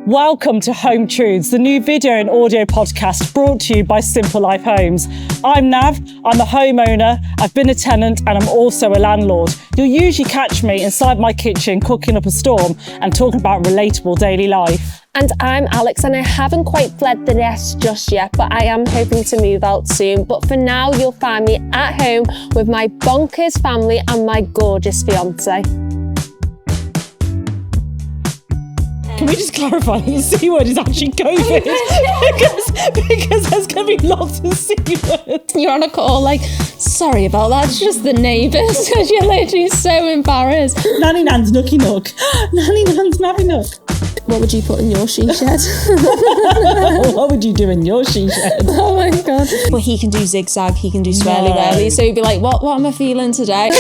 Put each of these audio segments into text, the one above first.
Welcome to Home Truths, the new video and audio podcast brought to you by Simple Life Homes. I'm Nav, I'm a homeowner, I've been a tenant and I'm also a landlord. You'll usually catch me inside my kitchen cooking up a storm and talking about relatable daily life. And I'm Alex, and I haven't quite fled the nest just yet, but I am hoping to move out soon. But for now, you'll find me at home with my bonkers family and my gorgeous fiance. Can we just clarify that the C word is actually COVID? because there's going to be lots of C words. You're on a call like, sorry about that, it's just the neighbours, because you're literally so embarrassed. Nanny Nan's nookie nook. Nanny Nan's navvy nook. What would you put in your she shed? What would you do in your she shed? Oh my God. Well, he can do zigzag, he can do swirly whirly, so he'd be like, what am I feeling today?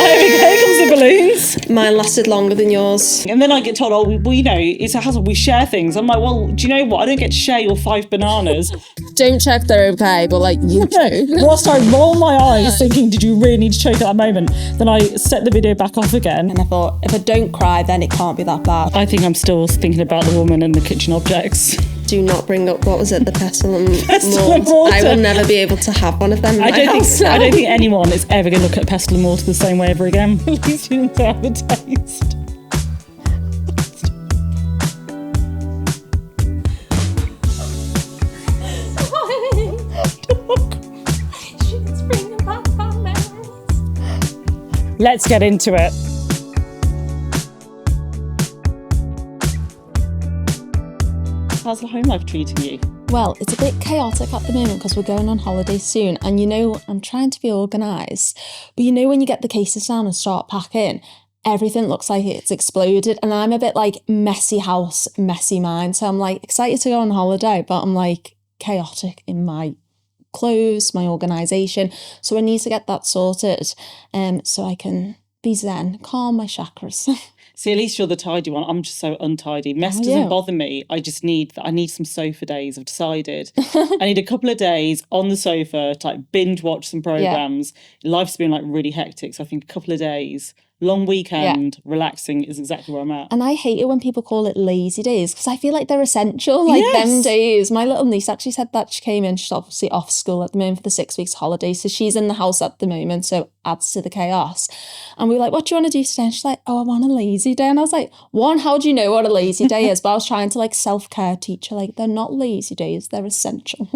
Here comes the balloons. Mine lasted longer than yours. And then I get told, it's a hassle, we share things. I'm like, well, do you know what? I don't get to share your 5 bananas. Don't check they're okay, but like, you do. Whilst I roll my eyes thinking, did you really need to choke at that moment? Then I set the video back off again. And I thought, if I don't cry, then it can't be that bad. I think I'm still thinking about the woman and the kitchen objects. Do not bring up, what was it, the pestle and mortar. I will never be able to have one of them in my house. I don't think anyone is ever going to look at pestle and mortar the same way ever again. At least you didn't have a taste. Let's get into it. How's the home life treating you? Well, it's a bit chaotic at the moment because we're going on holiday soon. And you know, I'm trying to be organised. But you know when you get the cases down and start packing, everything looks like it's exploded. And I'm a bit like messy house, messy mind. So I'm like excited to go on holiday, but I'm like chaotic in my clothes, my organisation. So I need to get that sorted so I can be zen, calm my chakras. See, at least you're the tidy one. I'm just so untidy. Mess doesn't bother me. I need some sofa days. I've decided. I need a couple of days on the sofa to like binge watch some programmes. Yeah. Life's been like really hectic. So I think a couple of days, long weekend, relaxing is exactly where I'm at. And I hate it when people call it lazy days because I feel like they're essential. Like them days. My little niece actually said that. She came in, she's obviously off school at the moment for the 6 weeks holiday. So she's in the house at the moment. So adds to the chaos. And we were like, what do you want to do today? And she's like, I want a lazy day. And I was like, how do you know what a lazy day is? But I was trying to like self-care teach her, like, they're not lazy days, they're essential.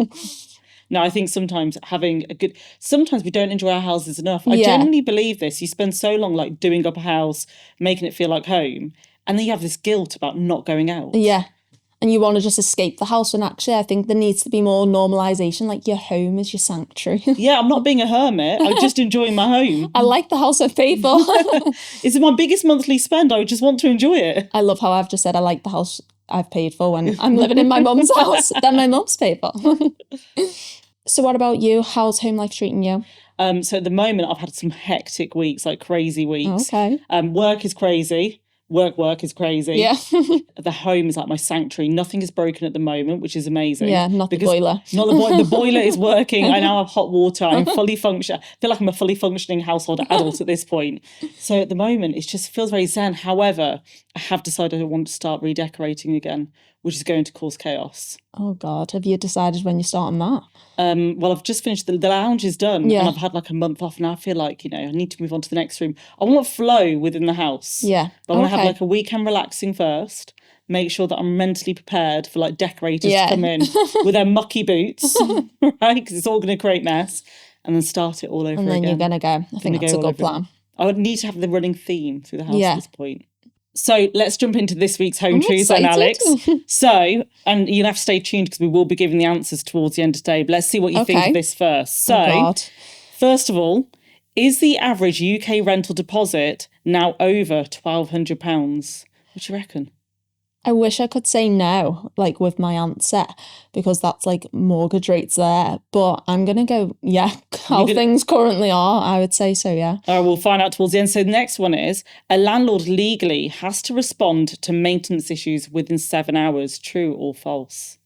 No, I think sometimes sometimes we don't enjoy our houses enough. I genuinely believe this. You spend so long like doing up a house, making it feel like home, and then you have this guilt about not going out. Yeah. And you want to just escape the house. And actually, I think there needs to be more normalisation. Like your home is your sanctuary. Yeah, I'm not being a hermit. I'm just enjoying my home. I like the house I've paid for. It's my biggest monthly spend. I just want to enjoy it. I love how I've just said I like the house I've paid for when I'm living in my mum's house that my mum's paid for. So what about you? How's home life treating you? So at the moment, I've had some hectic weeks, like crazy weeks. Okay. Work is crazy. Work is crazy. Yeah. The home is like my sanctuary. Nothing is broken at the moment, which is amazing. Yeah, not the boiler. Not the boiler is working. I now have hot water. I'm fully functioning. I feel like I'm a fully functioning household adult at this point. So at the moment, it just feels very zen. However, I have decided I want to start redecorating again, which is going to cause chaos. Oh God, have you decided when you're starting that? Well, I've just finished, the lounge is done and I've had like a month off and I feel like, I need to move on to the next room. I want flow within the house. Yeah. But I want to have like a weekend relaxing first, make sure that I'm mentally prepared for like decorators to come in with their mucky boots, right? Because it's all going to create mess and then start it all over again. And then you're going to go. I think that's a good plan. I would need to have the running theme through the house at this point. So let's jump into this week's Home Truths then, Alex. So, and you'll have to stay tuned because we will be giving the answers towards the end of the day. But let's see what you think of this first. So, first of all, is the average UK rental deposit now over £1,200? What do you reckon? I wish I could say no, like with my answer, because that's like mortgage rates there. But I'm going to go, how things currently are, I would say so, yeah. All right, we'll find out towards the end. So the next one is, a landlord legally has to respond to maintenance issues within 7 hours. True or false?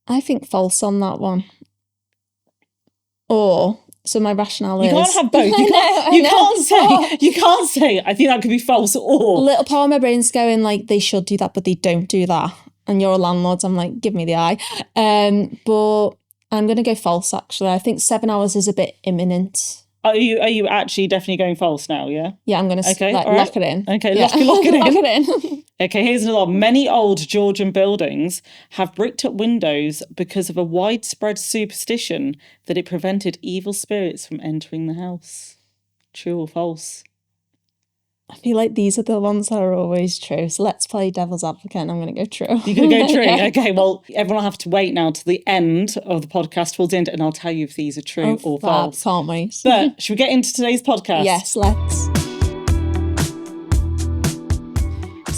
I think false on that one. Or, so my rationale is... You can't have both. You can't say, I think that could be false, or... A little part of my brain's going like, they should do that, but they don't do that. And you're a landlord, so I'm like, give me the eye. But I'm going to go false, actually. I think 7 hours is a bit imminent. Are you actually definitely going false now, yeah? Yeah, I'm going to lock it in. Okay, yeah. lock it in. Lock it in. Okay, here's another one. Many old Georgian buildings have bricked up windows because of a widespread superstition that it prevented evil spirits from entering the house. True or false? I feel like these are the ones that are always true. So let's play devil's advocate and I'm going to go true. You're going to go true? Yeah. Okay, well, everyone will have to wait now to the end of the podcast, towards the end, and I'll tell you if these are true or false. Can't wait. But should we get into today's podcast? Yes, let's.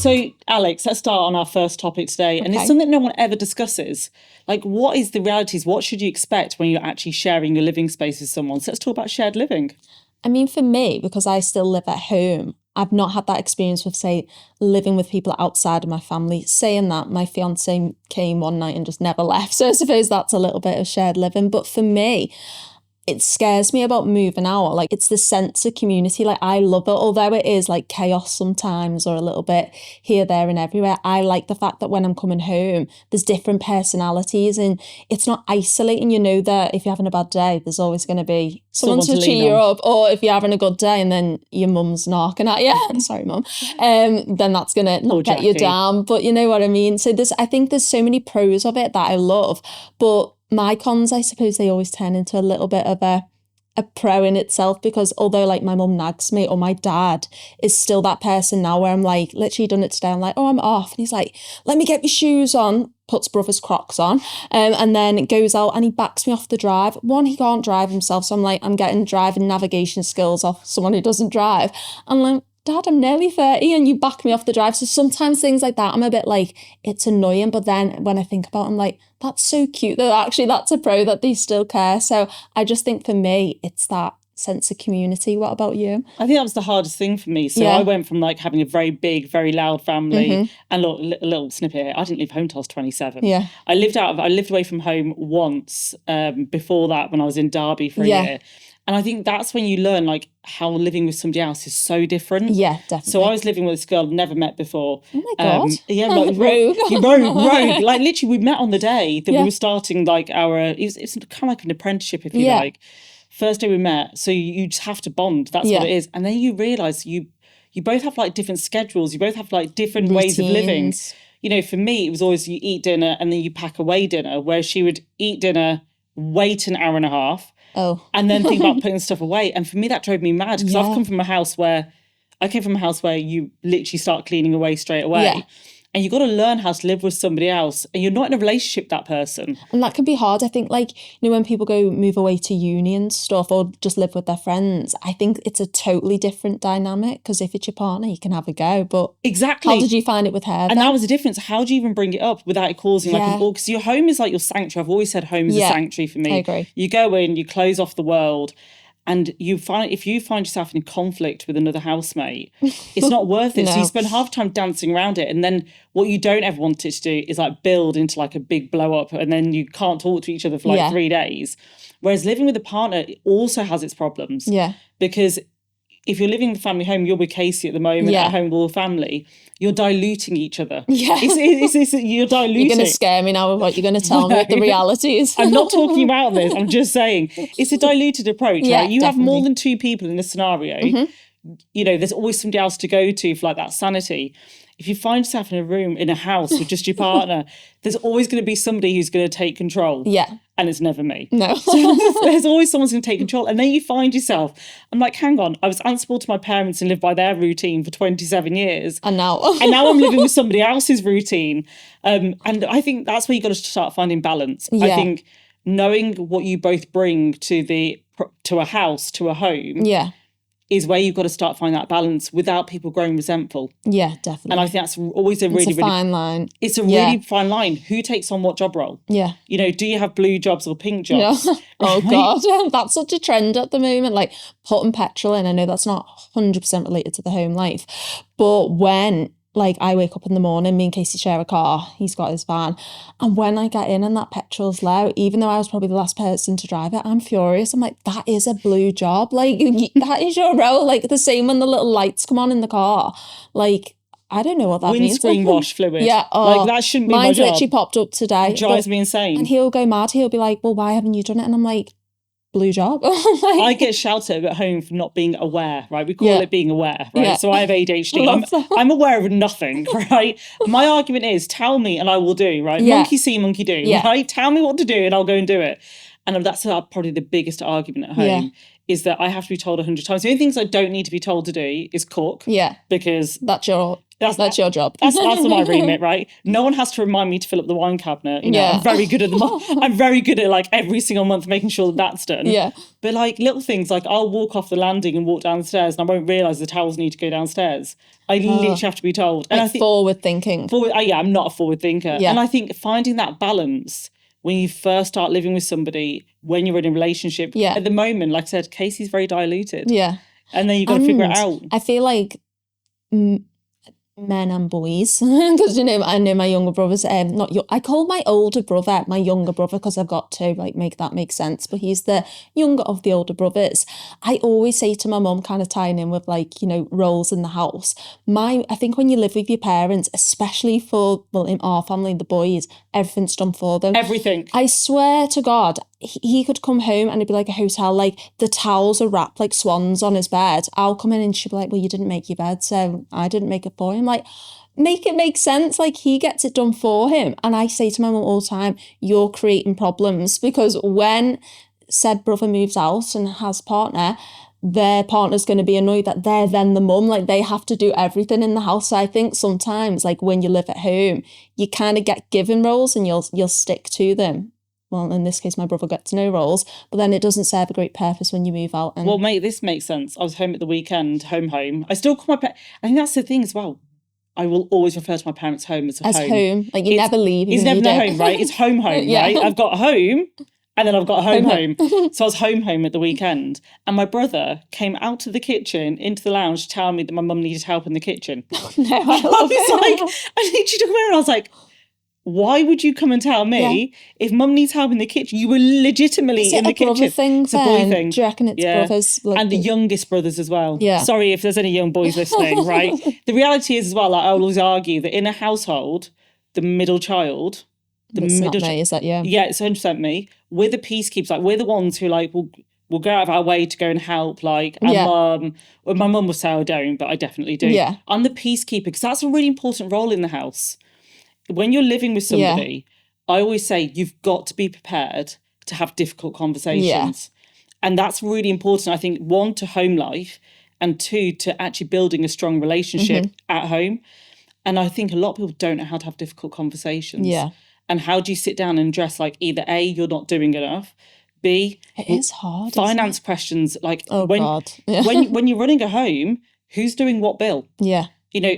So, Alex, let's start on our first topic today. And it's something no one ever discusses. Like, what is the realities? What should you expect when you're actually sharing your living space with someone? So let's talk about shared living. I mean, for me, because I still live at home, I've not had that experience with, say, living with people outside of my family. Saying that, my fiance came one night and just never left. So I suppose that's a little bit of shared living. But for me, it scares me about moving out. Like, it's the sense of community. Like, I love it. Although it is like chaos sometimes or a little bit here, there and everywhere. I like the fact that when I'm coming home, there's different personalities and it's not isolating. You know that if you're having a bad day, there's always going to be someone to cheer you up. Or if you're having a good day and then your mum's knocking at you, sorry mum, then that's going to not get you down. But you know what I mean? So I think there's so many pros of it that I love. But my cons, I suppose, they always turn into a little bit of a pro in itself, because although like my mum nags me, or my dad is still that person now where I'm like, literally done it today, I'm like, oh, I'm off. And he's like, let me get your shoes on, puts brother's Crocs on, and then goes out and he backs me off the drive. One, he can't drive himself. So I'm like, I'm getting driving navigation skills off someone who doesn't drive. I'm like, Dad, I'm nearly 30 and you back me off the drive. So sometimes things like that, I'm a bit like, it's annoying. But then when I think about it, I'm like, that's so cute that actually that's a pro that they still care. So I just think for me, it's that sense of community. What about you? I think that was the hardest thing for me. So I went from like having a very big, very loud family, and look, a little snippet here. I didn't leave home till I was 27. Yeah. I lived away from home once before that when I was in Derby for a year. And I think that's when you learn like how living with somebody else is so different. Yeah, definitely. So I was living with this girl I'd never met before. Oh my God. Yeah, like, rogue. Like literally we met on the day that we were starting like it's kind of like an apprenticeship, if you like. First day we met. So you just have to bond. That's what it is. And then you realise you both have like different schedules. You both have like different ways of living. You know, for me, it was always you eat dinner and then you pack away dinner, where she would eat dinner, wait an hour and a half, and then think about putting stuff away. And for me, that drove me mad, because I came from a house where you literally start cleaning away straight away. Yeah. And you've got to learn how to live with somebody else, and you're not in a relationship with that person. And that can be hard. I think, like, you know, when people move away to uni and stuff, or just live with their friends, I think it's a totally different dynamic, because if it's your partner, you can have a go. But exactly, how did you find it with her? And that was the difference. How do you even bring it up without it causing like an because your home is like your sanctuary. I've always said home is a sanctuary for me. I agree. You go in, you close off the world. And if you find yourself in conflict with another housemate, it's not worth it. No. So you spend half the time dancing around it. And then what you don't ever want it to do is like build into like a big blow up, and then you can't talk to each other for like 3 days. Whereas living with a partner also has its problems. Yeah. Because if you're living in a family home, you're with Casey at the moment, at home with all the family, you're diluting each other. Yeah. You're diluting. You're going to scare me now with what you're going to tell me what the reality is. I'm not talking about this. I'm just saying it's a diluted approach, right? You have more than two people in a scenario. Mm-hmm. You know, there's always somebody else to go to for like that sanity. If you find yourself in a room, in a house with just your partner, there's always going to be somebody who's going to take control. Yeah. And it's never me. No. So there's always someone's going to take control. And then you find yourself, I'm like, hang on, I was answerable to my parents and lived by their routine for 27 years. And now I'm living with somebody else's routine. And I think that's where you've got to start finding balance. Yeah. I think knowing what you both bring to a house, to a home. Yeah. Is where you've got to start finding that balance without people growing resentful. Yeah, definitely. And I think that's always a really fine line. It's a really fine line. Who takes on what job role? Yeah. You know, do you have blue jobs or pink jobs? Yeah. Oh, God. That's such a trend at the moment. Like putting petrol in. I know that's not 100% related to the home life. But when like I wake up in the morning, me and Casey share a car, he's got his van, and when I get in and that petrol's low, even though I was probably the last person to drive it, I'm furious. I'm like, that is a blue job, like that is your role. Like the same when the little lights come on in the car, like I don't know what that means. Windscreen wash fluid. Yeah. Like that shouldn't be my job. Mine's literally popped up today. It drives me insane. And he'll go mad. He'll be like, well, why haven't you done it? And I'm like, blue job. Like, I get shouted at home for not being aware, right? We call it being aware, right? Yeah. So I have ADHD. I'm aware of nothing, right? My argument is tell me and I will do, right? Yeah. Monkey see, monkey do, right? Tell me what to do and I'll go and do it. And that's probably the biggest argument at home is that I have to be told 100 times. The only things I don't need to be told to do is cook. Yeah. Because that's your job. That's my remit, right? No one has to remind me to fill up the wine cabinet. You know, I'm very good at I'm very good at like every single month making sure that that's done. Yeah. But like little things, like I'll walk off the landing and walk downstairs and I won't realise the towels need to go downstairs. I literally have to be told. And like I think forward thinking. I'm not a forward thinker. Yeah. And I think finding that balance when you first start living with somebody, when you're in a relationship, at the moment, like I said, Casey's very diluted. Yeah. And then you've got to figure it out. I feel like men and boys, because I know my younger brother's I call my older brother my younger brother because I've got to like make that make sense, but he's the younger of the older brothers. I always say to my mum, kind of tying in with like, roles in the house, I think when you live with your parents, especially in our family, the boys, everything's done for them. Everything. I swear to God, he could come home and it'd be like a hotel, like the towels are wrapped like swans on his bed. I'll come in and she'd be like, well, you didn't make your bed, so I didn't make it for him. Like, make it make sense. Like, he gets it done for him. And I say to my mum all the time, you're creating problems, because when said brother moves out and has a partner, their partner's going to be annoyed that they're then the mum, like they have to do everything in the house. So I think sometimes, like when you live at home, you kind of get given roles and you'll stick to them. Well, in this case, my brother gets no roles, but then it doesn't serve a great purpose when you move out. And well, mate, this makes sense. I was home at the weekend, home. I still call I think that's the thing as well. I will always refer to my parents' home as home. Like you never leave. It's never no home, right? It's home, right? I've got home and then I've got a home. So I was home at the weekend, and my brother came out of the kitchen into the lounge to tell me that my mum needed help in the kitchen. No, I was like, I need you to come here. And I was like, why would you come and tell me if mum needs help in the kitchen? You were legitimately in the kitchen. It's a boy thing. Do you reckon it's brothers? Like, and the youngest brothers as well. Yeah. Sorry if there's any young boys listening, right? The reality is as well, like, I always argue that in a household, the middle child, is that, Yeah, it's 100% me. We're the peacekeepers. Like, we're the ones who, like, will go out of our way to go and help, like, our mum. Well, my mum will say I don't, but I definitely do. Yeah. I'm the peacekeeper, because that's a really important role in the house. When you're living with somebody, I always say you've got to be prepared to have difficult conversations. Yeah. And that's really important, I think, one, to home life, and two, to actually building a strong relationship at home. And I think a lot of people don't know how to have difficult conversations. Yeah. And how do you sit down and address, like, either A, you're not doing enough, B, it is hard. Finance questions, like, God. Yeah. when you're running a home, who's doing what bill? Yeah.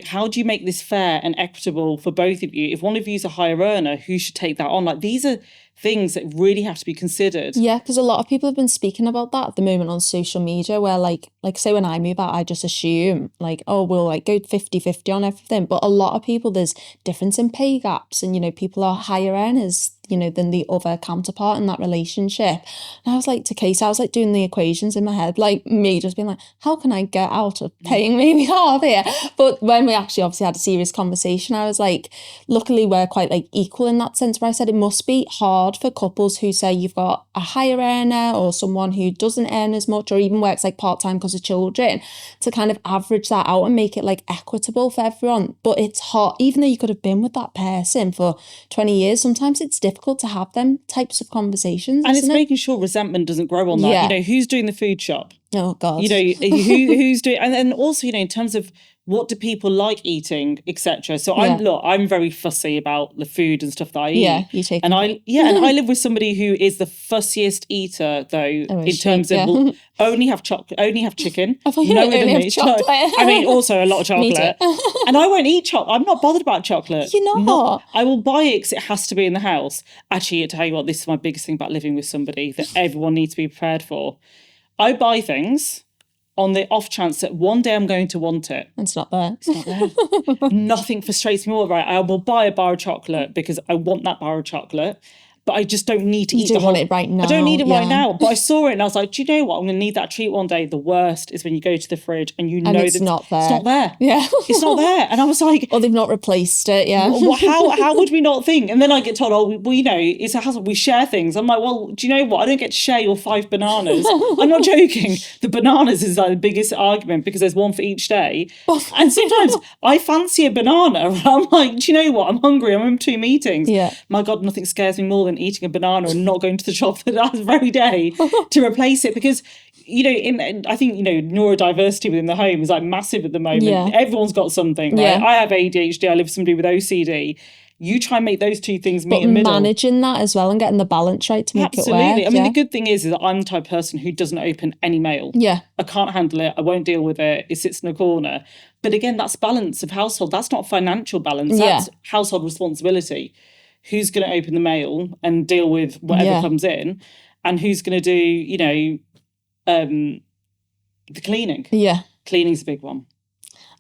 How do you make this fair and equitable for both of you? If one of you is a higher earner, who should take that on? Like, these are things that really have to be considered. Yeah, because a lot of people have been speaking about that at the moment on social media, where like say when I move out, I just assume like, oh, we'll like go 50-50 on everything. But a lot of people, there's difference in pay gaps, and people are higher earners than the other counterpart in that relationship. And I was like, to Casey, I was like doing the equations in my head, like me just being like, how can I get out of paying maybe half here? But when we actually obviously had a serious conversation, I was like, luckily we're quite like equal in that sense, where I said it must be hard for couples who say you've got a higher earner or someone who doesn't earn as much or even works like part-time because of children, to kind of average that out and make it like equitable for everyone. But it's hard, even though you could have been with that person for 20 years, sometimes it's difficult to have them types of conversations. And it's making sure resentment doesn't grow on that. Yeah. Who's doing the food shop? Oh God. Who's doing, and then also, in terms of what do people like eating, etc. So I'm very fussy about the food and stuff that I eat. Yeah, you take. And I live with somebody who is the fussiest eater, though, in terms of will only have chicken. I thought you only have chocolate. I mean, also a lot of chocolate. And I won't eat chocolate. I'm not bothered about chocolate. You're not. I will buy it because it has to be in the house. Actually, I tell you what, this is my biggest thing about living with somebody that everyone needs to be prepared for. I buy things. on the off chance that one day I'm going to want it. It's not there. It's not there. Nothing frustrates me more, right? I will buy a bar of chocolate because I want that bar of chocolate. But I just don't need to eat the whole... want it right now. I don't need it right now. But I saw it and I was like, do you know what? I'm going to need that treat one day. The worst is when you go to the fridge and you know that it's not there. It's not there. Yeah. It's not there. And I was like... Or they've not replaced it, yeah. Well, how would we not think? And then I get told, oh, well, you know, it's a household. We share things. I'm like, well, do you know what? I don't get to share your 5 bananas. I'm not joking. The bananas is like the biggest argument because there's one for each day. And sometimes I fancy a banana. I'm like, do you know what? I'm hungry. I'm in between meetings. Yeah. My God, nothing scares me more than eating a banana and not going to the shop for that very day to replace it, because you know, I think, you know, neurodiversity within the home is like massive at the moment. Yeah. Everyone's got something, right? Yeah. I have ADHD, I live with somebody with OCD. You try and make those two things meet in the middle. Managing that as well and getting the balance right to make it work. Absolutely. I mean, the good thing is that I'm the type of person who doesn't open any mail. Yeah. I can't handle it. I won't deal with it. It sits in a corner. But again, that's balance of household. That's not financial balance. That's household responsibility. Who's going to open the mail and deal with whatever comes in, and who's going to do, you know, the cleaning. Yeah. Cleaning's a big one.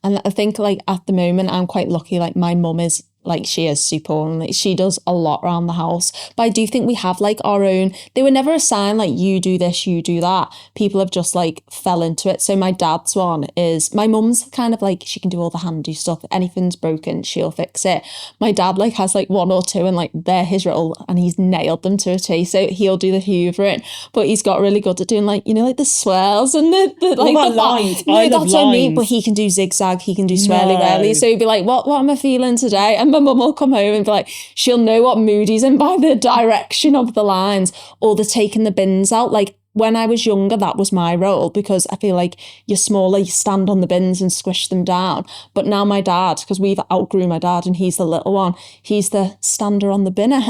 And I think, like, at the moment, I'm quite lucky. Like, my mum is, like, she is super, and like, she does a lot around the house. But I do think we have, like, our own... They were never assigned, like, you do this, you do that. People have just, like, fell into it. So my dad's one is... My mum's kind of, like, she can do all the handy stuff. If anything's broken, she'll fix it. My dad, like, has, like, 1 or 2, and, like, they're his role, and he's nailed them to a T. So he'll do the hoovering. But he's got really good at doing, like, you know, like, the swirls and the like... What about lines? No, that's what I mean. But he can do zigzag, he can do swirly-whirly. So he'd be like, what am I feeling today? And my mum will come home and be like, she'll know what mood he's in by the direction of the lines, or the taking the bins out. Like, when I was younger, that was my role, because I feel like you're smaller, you stand on the bins and squish them down. But now my dad, because we've outgrew my dad and he's the little one, he's the stander on the binner,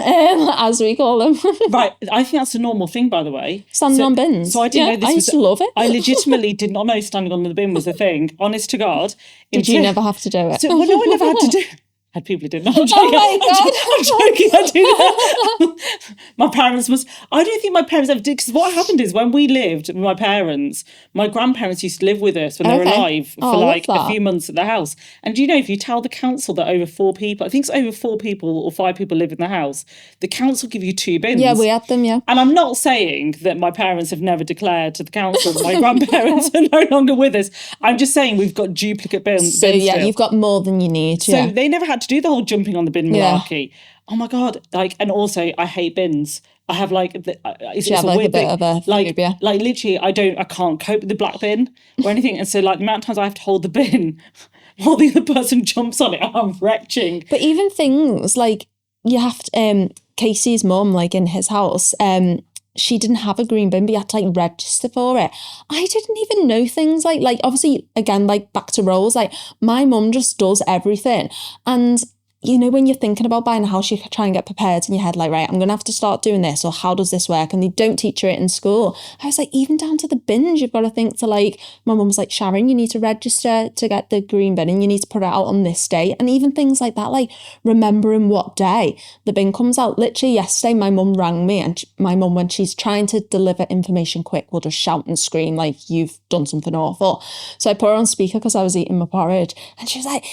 as we call him. Right, I think that's a normal thing, by the way. Standing on bins. So I didn't know this I used to love it. I legitimately did not know standing on the bin was a thing. Honest to God. Did you never have to do it? So, well, no, I never had to do it. Had people who didn't. I'm joking. Oh my God. I'm joking. I do that. My parents must... I don't think my parents ever did, because what happened is when we lived with my parents, my grandparents used to live with us when they were alive for like a few months at the house. And do you know, if you tell the council that over 4 people, I think it's over 4 people or 5 people live in the house, the council give you 2 bins. Yeah, we had them, yeah. And I'm not saying that my parents have never declared to the council that my grandparents are no longer with us. I'm just saying we've got duplicate bins. So yeah, you've got more than you need. So they never had to do the whole jumping on the bin malarkey. Oh my God. Like, and also I hate bins. I have like, it's a weird thing. Like literally I can't cope with the black bin or anything. And so like the amount of times I have to hold the bin while the other person jumps on it, I'm retching. But even things like, you have to, Casey's mum, like in his house, she didn't have a green bin, but you had to like register for it. I didn't even know things like obviously, again, like back to roles, like my mum just does everything. And you know, when you're thinking about buying a house, you try and get prepared in your head, like, right, I'm going to have to start doing this, or how does this work? And they don't teach you it in school. I was like, even down to the bins, you've got to think to like, my mum was like, Sharon, you need to register to get the green bin and you need to put it out on this day. And even things like that, like remembering what day the bin comes out. Literally yesterday, my mum rang me, and my mum, when she's trying to deliver information quick, will just shout and scream like you've done something awful. So I put her on speaker because I was eating my porridge, and she was like,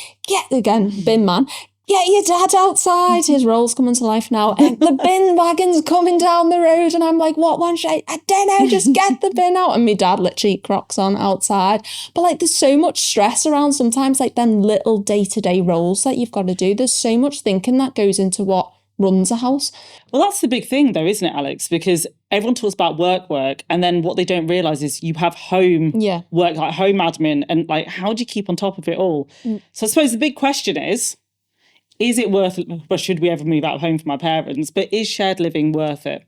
bin man, get your dad outside. His role's coming to life now. And the bin wagon's coming down the road. And I'm like, what one should I don't know, just get the bin out. And my dad literally crocs on outside. But like, there's so much stress around sometimes, like them little day-to-day roles that you've got to do. There's so much thinking that goes into what runs a house. Well, that's the big thing though, isn't it, Alex? Because everyone talks about work, and then what they don't realise is you have home work, like home admin, and like, how do you keep on top of it all? So I suppose the big question is it worth it? Well, should we ever move out of home from my parents? But is shared living worth it?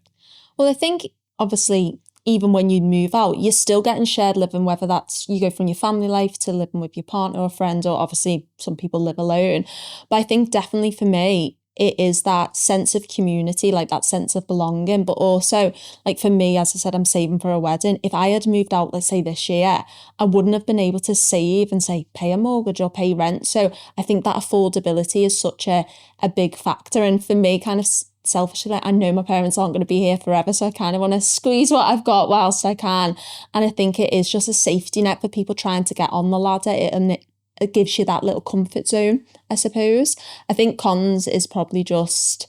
Well, I think obviously, even when you move out, you're still getting shared living, whether that's you go from your family life to living with your partner or friend, or obviously some people live alone. But I think definitely for me, it is that sense of community, like that sense of belonging. But also, like for me, as I said, I'm saving for a wedding. If I had moved out, let's say this year, I wouldn't have been able to save and say, pay a mortgage or pay rent. So I think that affordability is such a big factor. And for me, kind of selfishly, like, I know my parents aren't going to be here forever, so I kind of want to squeeze what I've got whilst I can. And I think it is just a safety net for people trying to get on the ladder, and it gives you that little comfort zone, I suppose. I think cons is probably just,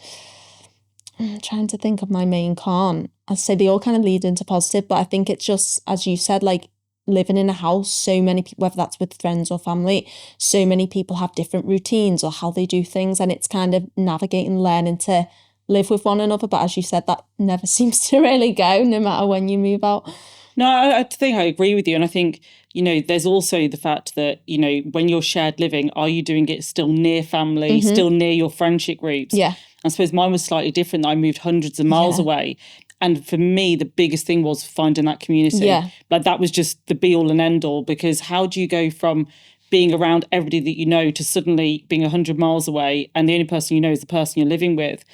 I'm trying to think of my main con. I'd say they all kind of lead into positive, but I think it's just, as you said, like, living in a house, so many people, whether that's with friends or family, so many people have different routines or how they do things, and it's kind of navigating, learning to live with one another. But as you said, that never seems to really go, no matter when you move out. No, I think I agree with you. And I think, you know, there's also the fact that, you know, when you're shared living, are you doing it still near family, still near your friendship groups? Yeah. I suppose mine was slightly different. I moved hundreds of miles away. And for me, the biggest thing was finding that community. Yeah. Like, that was just the be all and end all, because how do you go from being around everybody that you know to suddenly being 100 miles away and the only person you know is the person you're living with?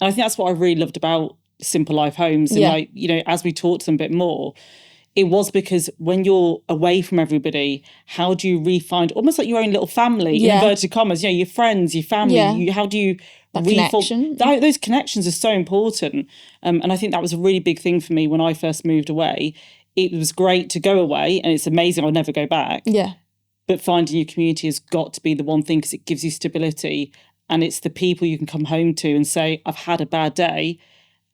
And I think that's what I really loved about Simple Life Homes. And like, you know, as we talked to them a bit more, it was because when you're away from everybody, how do you re-find almost like your own little family, in inverted commas, you know, your friends, your family, how do you connection? Those connections are so important. And I think that was a really big thing for me when I first moved away. It was great to go away, and it's amazing I'll never go back. Yeah. But finding your community has got to be the one thing, because it gives you stability, and it's the people you can come home to and say, I've had a bad day,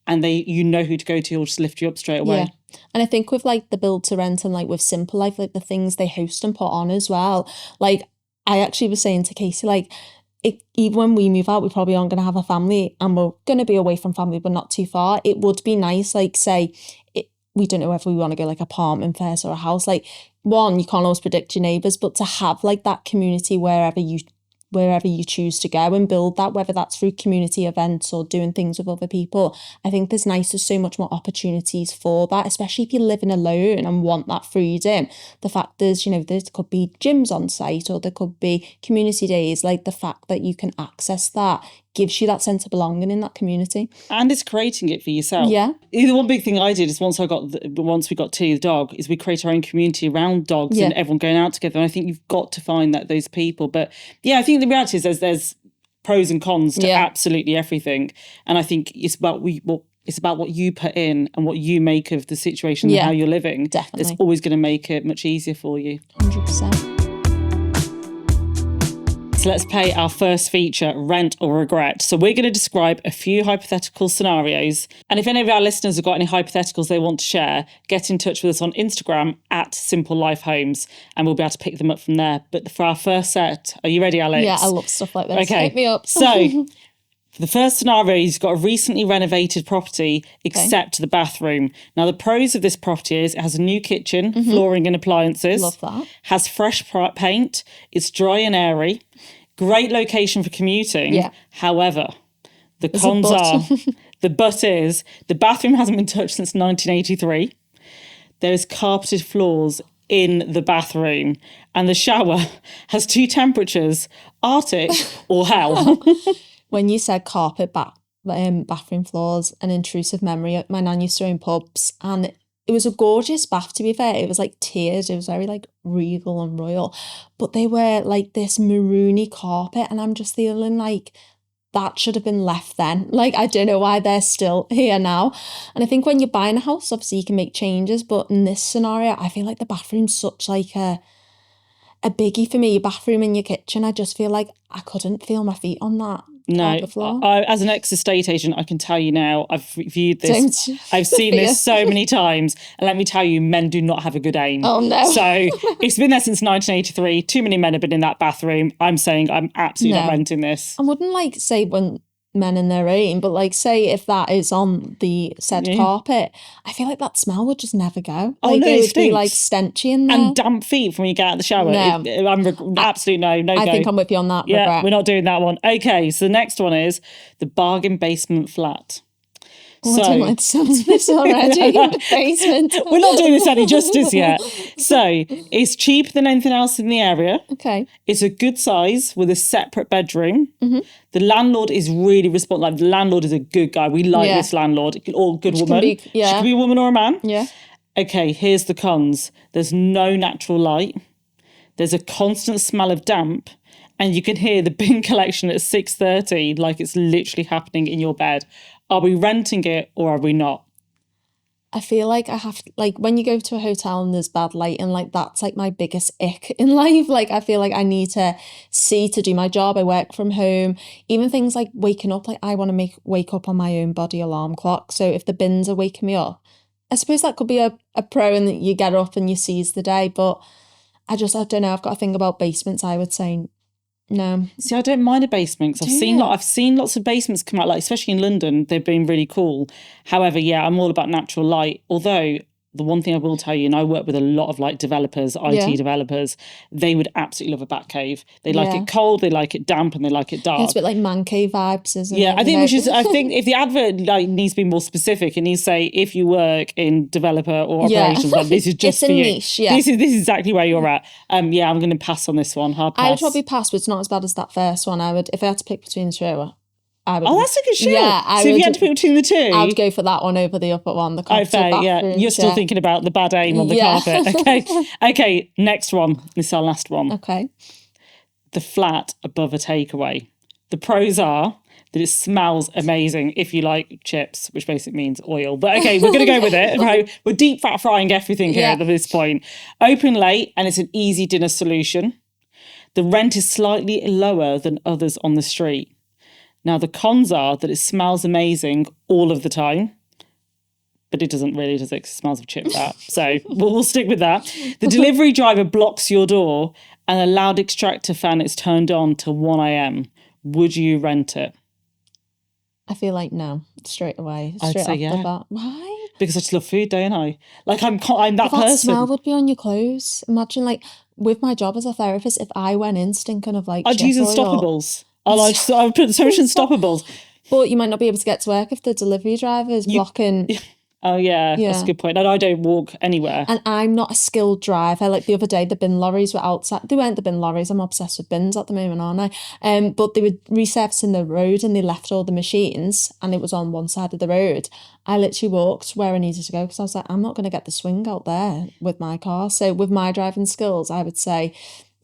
and you know who to go to, or just lift you up straight away. Yeah. And I think with like the build to rent and like with Simple Life, like the things they host and put on as well. Like, I actually was saying to Casey, like, even when we move out, we probably aren't going to have a family, and we're going to be away from family, but not too far. It would be nice, like, say, we don't know if we want to go like apartment first or a house. Like, one, you can't always predict your neighbours, but to have like that community wherever you choose to go and build that, whether that's through community events or doing things with other people. I think there's so much more opportunities for that, especially if you're living alone and want that freedom. The fact there's, you know, there could be gyms on site, or there could be community days. Like, the fact that you can access that gives you that sense of belonging in that community. And it's creating it for yourself. Yeah. The one big thing I did is once we got Tilly the dog, is we create our own community around dogs and everyone going out together. And I think you've got to find those people. But yeah, I think the reality is there's pros and cons to absolutely everything. And I think it's about what you put in and what you make of the situation and how you're living. Definitely. It's always going to make it much easier for you. 100%. So let's play our first feature, Rent or Regret. So we're going to describe a few hypothetical scenarios. And if any of our listeners have got any hypotheticals they want to share, get in touch with us on Instagram at Simple Life Homes, and we'll be able to pick them up from there. But for our first set, are you ready, Alex? Yeah, I love stuff like this. Okay. Hit me up. So for the first scenario, you've got a recently renovated property, except the bathroom. Now, the pros of this property is it has a new kitchen, flooring and appliances. Love that. Has fresh paint. It's dry and airy. Great location for commuting. Yeah. However, the cons are, the but is, the bathroom hasn't been touched since 1983. There's carpeted floors in the bathroom, and the shower has two temperatures, Arctic or hell. When you said carpet bathroom floors, an intrusive memory. My nan used to own pubs, and it was a gorgeous bath, to be fair. It was like tiered. It was very like regal and royal. But they were like this maroony carpet, and I'm just feeling like that should have been left then. Like, I don't know why they're still here now. And I think when you're buying a house, obviously you can make changes. But in this scenario, I feel like the bathroom's such like a biggie for me. Your bathroom and your kitchen. I just feel like I couldn't feel my feet on that. No, as an ex-estate agent, I can tell you now, I've viewed this. I've seen this so many times. And let me tell you, men do not have a good aim. Oh, no. So it's been there since 1983. Too many men have been in that bathroom. I'm saying I'm absolutely not renting this. I wouldn't like say when men in their aim, but like say if that is on the said carpet, I feel like that smell would just never go. Oh, like, no, it would stinks. be like stenchy in there. And damp feet from when you get out of the shower. No. Absolutely no go. I think I'm with you on that. Yeah, regret. we're not doing that one. Okay, so the next one is the bargain basement flat. Oh, I don't like the sound of this already in the basement. We're not doing this any justice yet. So it's cheaper than anything else in the area. Okay. It's a good size with a separate bedroom. Mm-hmm. The landlord is really responsive. Like, the landlord is a good guy. We like this landlord. Or good woman. She could be a woman or a man. Yeah. Okay, here's the cons. There's no natural light. There's a constant smell of damp. And you can hear the bin collection at 6:30, like it's literally happening in your bed. Are we renting it or are we not? I feel like I have to, like, when you go to a hotel and there's bad lighting, like, that's like my biggest ick in life. Like, I feel like I need to see to do my job. I work from home. Even things like waking up, like, I want to wake up on my own body alarm clock. So if the bins are waking me up, I suppose that could be a pro, and that you get up and you seize the day. But I don't know. I've got to think about basements. I would say no. See, I don't mind a basement because I've seen lots of basements come out, like especially in London, they've been really cool. However, yeah, I'm all about natural light. Although the one thing I will tell you, and I work with a lot of like developers, IT developers, they would absolutely love a bat cave. They like it cold, they like it damp, and they like it dark. It's a bit like man cave vibes, isn't it? I think if the advert like needs to be more specific, it needs to say if you work in developer or operations, like, this is just for you. Niche, yeah. This is exactly where you're at. I'm going to pass on this one. Hard pass. I would probably pass, but it's not as bad as that first one. I would, if I had to pick between the two. That's a good show. Yeah, so if you had to pick between the two, I would go for that one over the upper one. The bathroom. You're still thinking about the bad aim on the carpet. Okay, next one. This is our last one. Okay. The flat above a takeaway. The pros are that it smells amazing if you like chips, which basically means oil. But okay, we're going to go with it. Right? We're deep fat frying everything here at this point. Open late, and it's an easy dinner solution. The rent is slightly lower than others on the street. Now, the cons are that it smells amazing all of the time, but it doesn't really, does it? 'Cause it smells of chip fat. So we'll stick with that. The delivery driver blocks your door and a loud extractor fan is turned on till 1 a.m. Would you rent it? I feel like no, straight away. I'd say yeah. The bat. Why? Because I just love food, don't I? Like, I'm that person. That smell would be on your clothes. Imagine, like, with my job as a therapist, if I went in stinking of, like, I'd use Unstoppables. I would put so much Unstoppables. But you might not be able to get to work if the delivery driver is blocking. Oh, yeah, that's a good point. And I don't walk anywhere. And I'm not a skilled driver. Like the other day, the bin lorries were outside. They weren't the bin lorries. I'm obsessed with bins at the moment, aren't I? But they were resurfacing the road and they left all the machines and it was on one side of the road. I literally walked where I needed to go because I was like, I'm not going to get the swing out there with my car. So with my driving skills, I would say,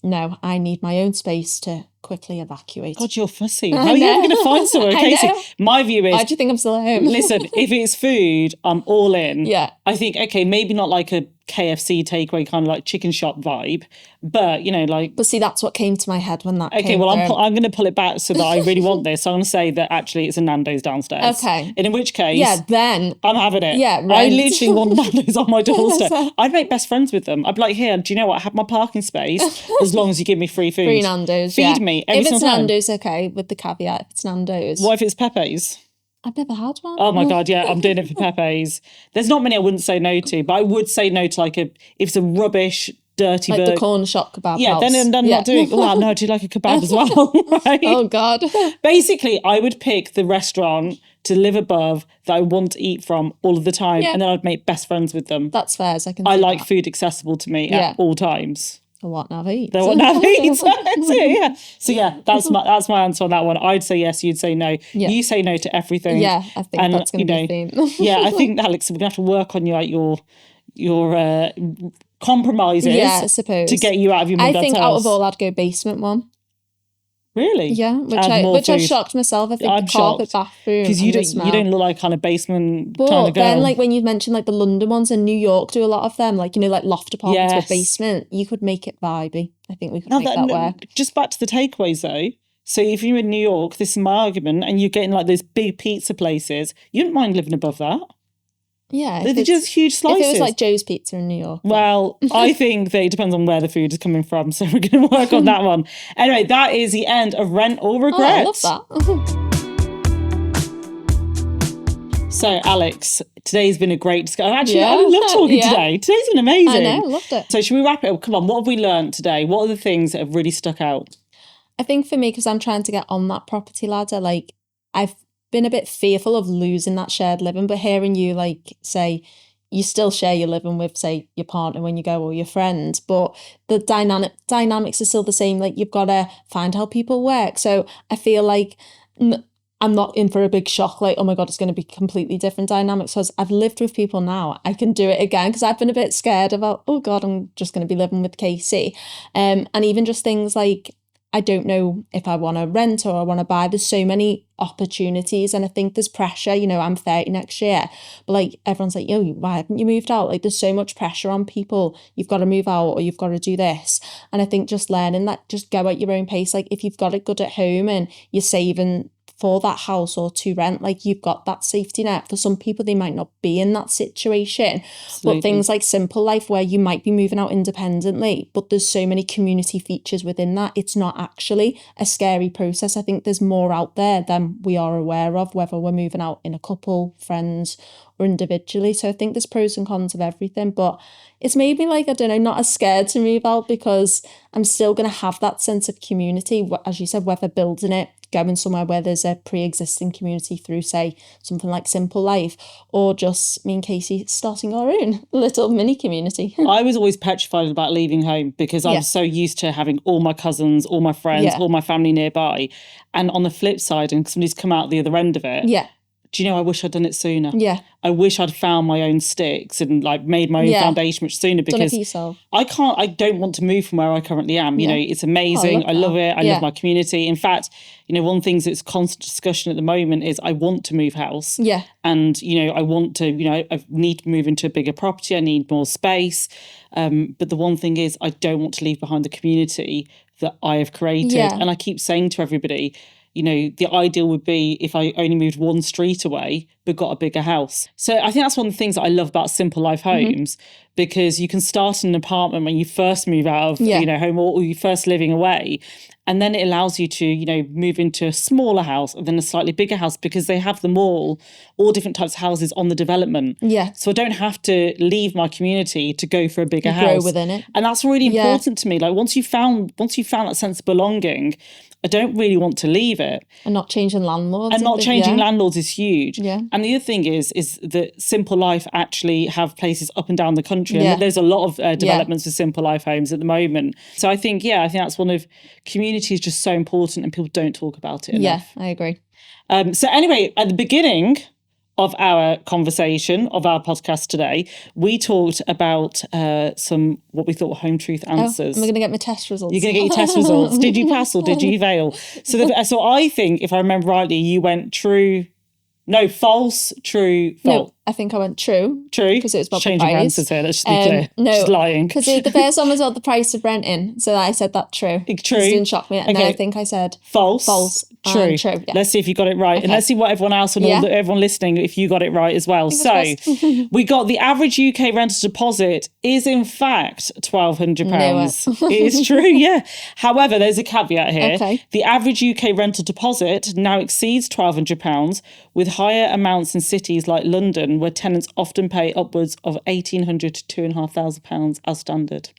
no, I need my own space to quickly evacuate. God, you're fussy. How are you going to find somewhere? Casey, my view is... Why do you think I'm still at home? Listen, if it's food, I'm all in. Yeah. I think, okay, maybe not like a KFC takeaway kind of like chicken shop vibe, but, you know, like... But see, that's what came to my head when that came Okay, well, I'm going to pull it back so that I really want this. So I'm going to say that actually it's a Nando's downstairs. Okay. And in which case... Yeah, then... I'm having it. Yeah, right. I literally want Nando's on my doorstep. I'd make best friends with them. I'd be like, here, do you know what? I have my parking space as long as you give me free food. Free Nando's, Feed me every If it's single time. Nando's, okay, with the caveat, if it's Nando's. What if it's Pepe's? I've never had one. Oh my God, yeah, I'm doing it for Pepe's. There's not many I wouldn't say no to, but I would say no to like if it's a rubbish, dirty like burger. the corner shop kebab Yeah, house. then not doing, well, no, I do like a kebab as well, right? Oh God. Basically, I would pick the restaurant to live above that I want to eat from all of the time, and then I'd make best friends with them. That's fair, as I can I see like that. food accessible to me at all times. The what now eat. The what now eat. So yeah, that's my answer on that one. I'd say yes, you'd say no. Yeah. You say no to everything. Yeah, I think that's going to be a theme. Yeah, I think, Alex, we're going to have to work on your compromises. Yeah, I suppose. To get you out of your mum and dad's I think house. out of all, I'd go basement one. Really? Yeah, which I shocked myself. I think I'm the carpet shocked. bathroom. Because you don't look like kind of basement but kind of girl. then, like when you mentioned like the London ones, and New York do a lot of them, like, you know, like loft apartments with basement. You could make it vibey. I think we could make that work. Just back to the takeaways though. So if you're in New York, this is my argument, and you're getting like those big pizza places, you wouldn't mind living above that. Yeah. They're just huge slices. If it was like Joe's Pizza in New York. Well, I think that it depends on where the food is coming from. So we're going to work on that one. Anyway, that is the end of Rent or Regret. Oh, I love that. So, Alex, today's been a great discussion. Actually, I love talking today. Today's been amazing. I know, loved it. So should we wrap it up? Come on, what have we learned today? What are the things that have really stuck out? I think for me, because I'm trying to get on that property ladder, like I've been a bit fearful of losing that shared living, but hearing you like say you still share your living with, say, your partner when you go or your friend, but the dynamics are still the same. Like you've got to find how people work. So I feel like I'm not in for a big shock, like, oh my God, it's going to be completely different dynamics. Because I've lived with people now, I can do it again, because I've been a bit scared about, oh God, I'm just going to be living with Casey. And even just things like I don't know if I want to rent or I want to buy. There's so many opportunities, and I think there's pressure. You know, I'm 30 next year, but like everyone's like, yo, why haven't you moved out? Like there's so much pressure on people. You've got to move out or you've got to do this. And I think just learning that, just go at your own pace. Like if you've got it good at home and you're saving for that house or to rent, like you've got that safety net. For some people, they might not be in that situation. Absolutely. But things like Simple Life, where you might be moving out independently, but there's so many community features within that, it's not actually a scary process. I think there's more out there than we are aware of, whether we're moving out in a couple, friends, or individually. So I think there's pros and cons of everything, but it's made me like, I don't know, not as scared to move out, because I'm still going to have that sense of community, as you said, whether building it, going somewhere where there's a pre-existing community through, say, something like Simple Life, or just me and Casey starting our own little mini community. I was always petrified about leaving home because I was so used to having all my cousins, all my friends, all my family nearby. And on the flip side, and somebody's come out the other end of it. Yeah. Do you know, I wish I'd done it sooner. Yeah. I wish I'd found my own sticks and like made my own foundation much sooner, because I don't want to move from where I currently am. You know, it's amazing. I love it. I love my community. In fact, you know, one thing that's constant discussion at the moment is I want to move house. Yeah. And, you know, I want to, you know, I need to move into a bigger property. I need more space. But the one thing is I don't want to leave behind the community that I have created. Yeah. And I keep saying to everybody, you know, the ideal would be if I only moved one street away, but got a bigger house. So I think that's one of the things that I love about Simple Life Homes, because you can start in an apartment when you first move out of, you know, home, or you're first living away. And then it allows you to, you know, move into a smaller house and then a slightly bigger house, because they have them all different types of houses on the development. Yeah. So I don't have to leave my community to go for a bigger house. Grow within it. And that's really important to me. Like once you found that sense of belonging, I don't really want to leave it. And not changing landlords. And not changing landlords is huge. Yeah. And the other thing is that Simple Life actually have places up and down the country. And there's a lot of developments for Simple Life Homes at the moment. So I think that's one of, community is just so important and people don't talk about it enough. Yeah, I agree. So anyway, at the beginning of our conversation, of our podcast today, we talked about some what we thought were home truth answers. I'm going to get my test results. You're going to get your test results. Did you pass or did you fail? So I think, if I remember rightly, you went false, true, false. No, I think I went true. True? Because it was about changing the price. answers here, let's just be clear. No. She's lying. Because the first one was about the price of renting. So I said that true. True. It didn't shock me. And then I think I said false. True. True. Yeah. Let's see if you got it right. Okay. And let's see what everyone else and everyone listening, if you got it right as well. So we got the average UK rental deposit is in fact £1,200. It is true, yeah. However, there's a caveat here. Okay. The average UK rental deposit now exceeds £1,200, with higher amounts in cities like London, where tenants often pay upwards of £1,800 to £2,500 as standard.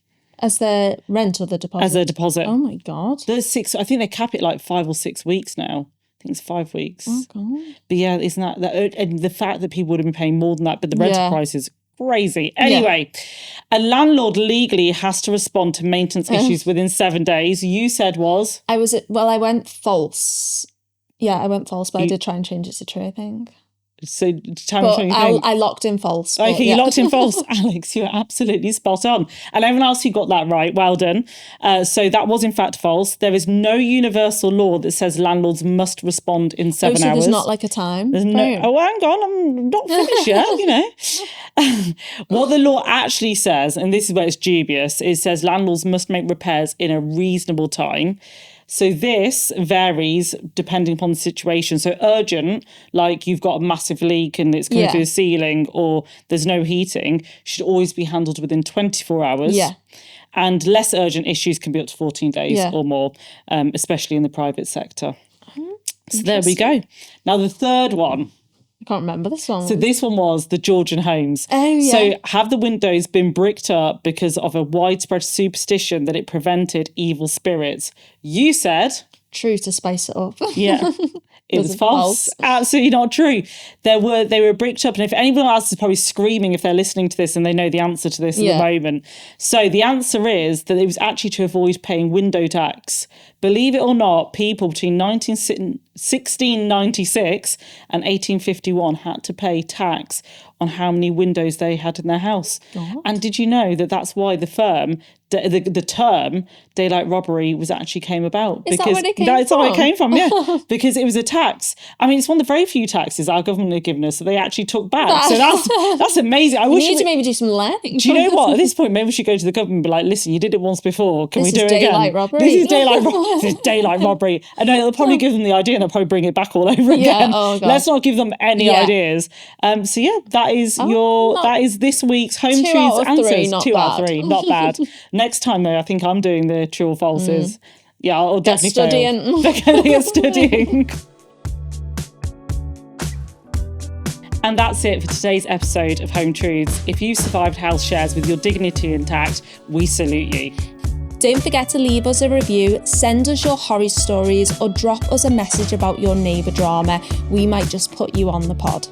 As their rent or the deposit? As a deposit. Oh my God. There's 6, I think they cap it like 5 or 6 weeks now. I think it's 5 weeks. Oh God. But yeah, isn't that, and the fact that people would have been paying more than that, but the rental price is crazy. Anyway, a landlord legally has to respond to maintenance issues within 7 days. You said was? I went false. Yeah, I went false, but I did try and change it to true, I think. So tell me what you think. I locked in false. Okay, you locked in false. Alex, you're absolutely spot on. And everyone else who got that right, well done. So that was in fact false. There is no universal law that says landlords must respond in 7 hours. There's not like a time? There's no, hang on, I'm not finished yet, you know. What the law actually says, and this is where it's dubious, it says landlords must make repairs in a reasonable time. So this varies depending upon the situation. So urgent, like you've got a massive leak and it's coming through the ceiling, or there's no heating, should always be handled within 24 hours. Yeah. And less urgent issues can be up to 14 days or more, especially in the private sector. So there we go. Now the third one. I can't remember this one. So this one was the Georgian homes. Oh, yeah. So have the windows been bricked up because of a widespread superstition that it prevented evil spirits? You said... True, to spice it up. Yeah. It was false. Absolutely not true. They were bricked up. And if anyone else is probably screaming if they're listening to this and they know the answer to this at the moment. So the answer is that it was actually to avoid paying window tax. Believe it or not, people between 1960 1696 and 1851 had to pay tax on how many windows they had in their house. God. And did you know that that's why the term daylight robbery was actually came about? Is that where it came from? That's where it came from, yeah. Because it was a tax. I mean, it's one of the very few taxes our government had given us that they actually took back. So that's amazing. I wish we need to maybe do some learning. Do you know what? At this point, maybe we should go to the government and be like, listen, you did it once before. Can we do it again? Daylight robbery. This is daylight robbery. This is daylight robbery. And they'll probably give them the idea and they'll probably bring it back all over again. Oh God. Let's not give them any ideas. So yeah, that is this week's Home Truths Answers. 2 out of 3. Not bad. Next time though, I think I'm doing the true or falses. Yeah, I'll definitely fail. Get studying. And that's it for today's episode of Home Truths. If you survived house shares with your dignity intact, we salute you. Don't forget to leave us a review, send us your horror stories, or drop us a message about your neighbour drama. We might just put you on the pod.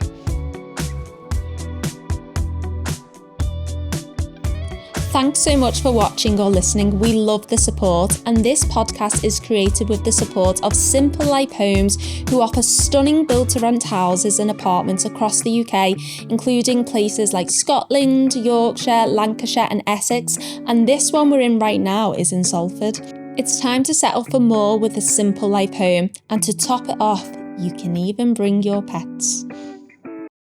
Thanks so much for watching or listening. We love the support, and this podcast is created with the support of Simple Life Homes, who offer stunning built-to-rent houses and apartments across the UK, including places like Scotland, Yorkshire, Lancashire and Essex, and this one we're in right now is in Salford. It's time to settle for more with a Simple Life Home, and to top it off, you can even bring your pets.